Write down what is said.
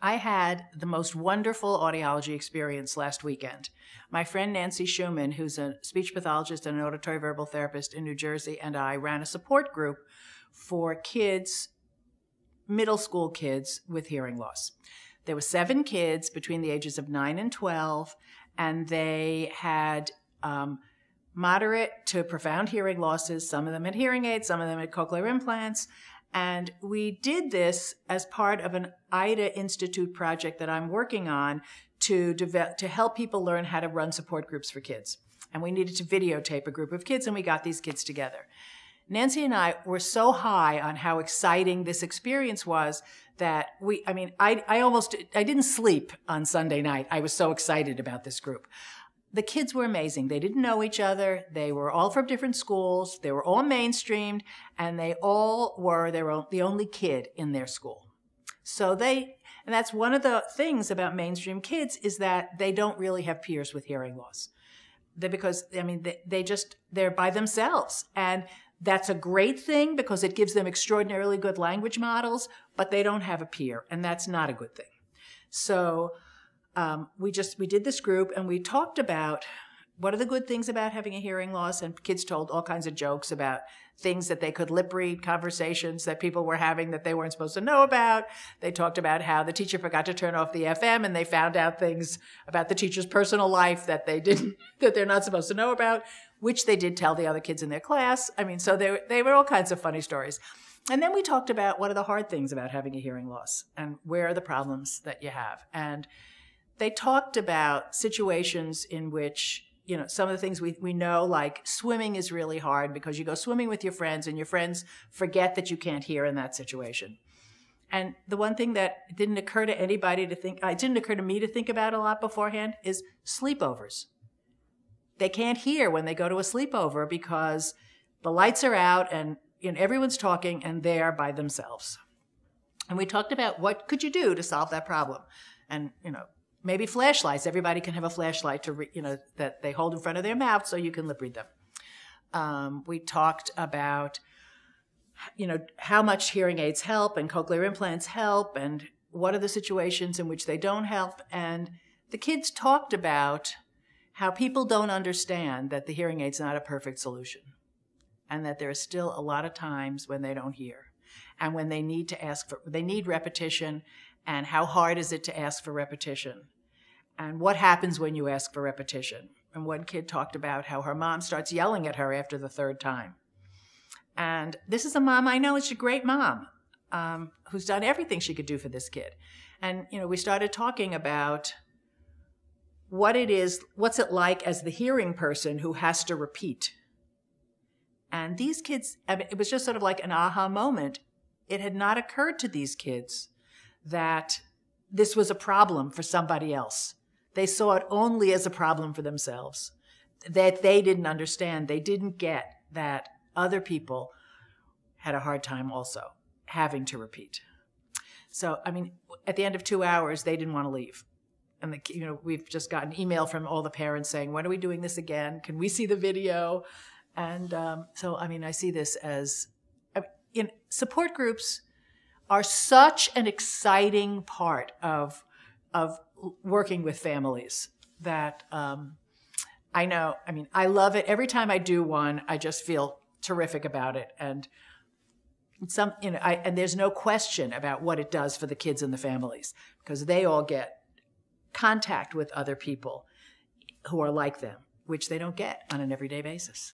I had the most wonderful audiology experience last weekend. My friend Nancy Schumann, who's a speech pathologist and an auditory verbal therapist in New Jersey, and I ran a support group for kids, middle school kids with hearing loss. There were 7 kids between the ages of 9 and 12, and they had moderate to profound hearing losses. Some of them had hearing aids, some of them had cochlear implants. And we did this as part of an IDA Institute project that I'm working on to help people learn how to run support groups for kids. And we needed to videotape a group of kids, and we got these kids together. Nancy and I were so high on how exciting this experience was that I didn't sleep on Sunday night. I was so excited about this group. The kids were amazing. They didn't know each other. They were all from different schools. They were all mainstreamed, and they were the only kid in their school. And that's one of the things about mainstream kids is that they don't really have peers with hearing loss. They're by themselves. And that's a great thing because it gives them extraordinarily good language models, but they don't have a peer, and that's not a good thing. So we did this group, and we talked about what are the good things about having a hearing loss, and kids told all kinds of jokes about things that they could lip read, conversations that people were having that they weren't supposed to know about. They talked about how the teacher forgot to turn off the FM, and they found out things about the teacher's personal life that they're not supposed to know about, which they did tell the other kids in their class. So they were all kinds of funny stories. And then we talked about what are the hard things about having a hearing loss, and where are the problems that you have. And they talked about situations in which, some of the things we know, like swimming is really hard because you go swimming with your friends and your friends forget that you can't hear in that situation. And the one thing that didn't occur to anybody to think, it didn't occur to me to think about a lot beforehand, is sleepovers. They can't hear when they go to a sleepover because the lights are out and everyone's talking and they're by themselves. And we talked about what could you do to solve that problem. And, maybe flashlights. Everybody can have a flashlight that they hold in front of their mouth so you can lip read them. We talked about, how much hearing aids help and cochlear implants help and what are the situations in which they don't help. And the kids talked about how people don't understand that the hearing aid's not a perfect solution and that there are still a lot of times when they don't hear and when they need they need repetition. And how hard is it to ask for repetition? And what happens when you ask for repetition? And one kid talked about how her mom starts yelling at her after the 3rd time. And this is a mom I know, is a great mom, who's done everything she could do for this kid. And, we started talking about what's it like as the hearing person who has to repeat. And these kids, it was just sort of like an aha moment. It had not occurred to these kids that this was a problem for somebody else. They saw it only as a problem for themselves, that they didn't understand. They didn't get that other people had a hard time also having to repeat. So, at the end of 2 hours, they didn't want to leave. And, we've just got an email from all the parents saying, when are we doing this again? Can we see the video? And I see this as support groups are such an exciting part of working with families that I love it. Every time I do one, I just feel terrific about it. And and there's no question about what it does for the kids and the families because they all get contact with other people who are like them, which they don't get on an everyday basis.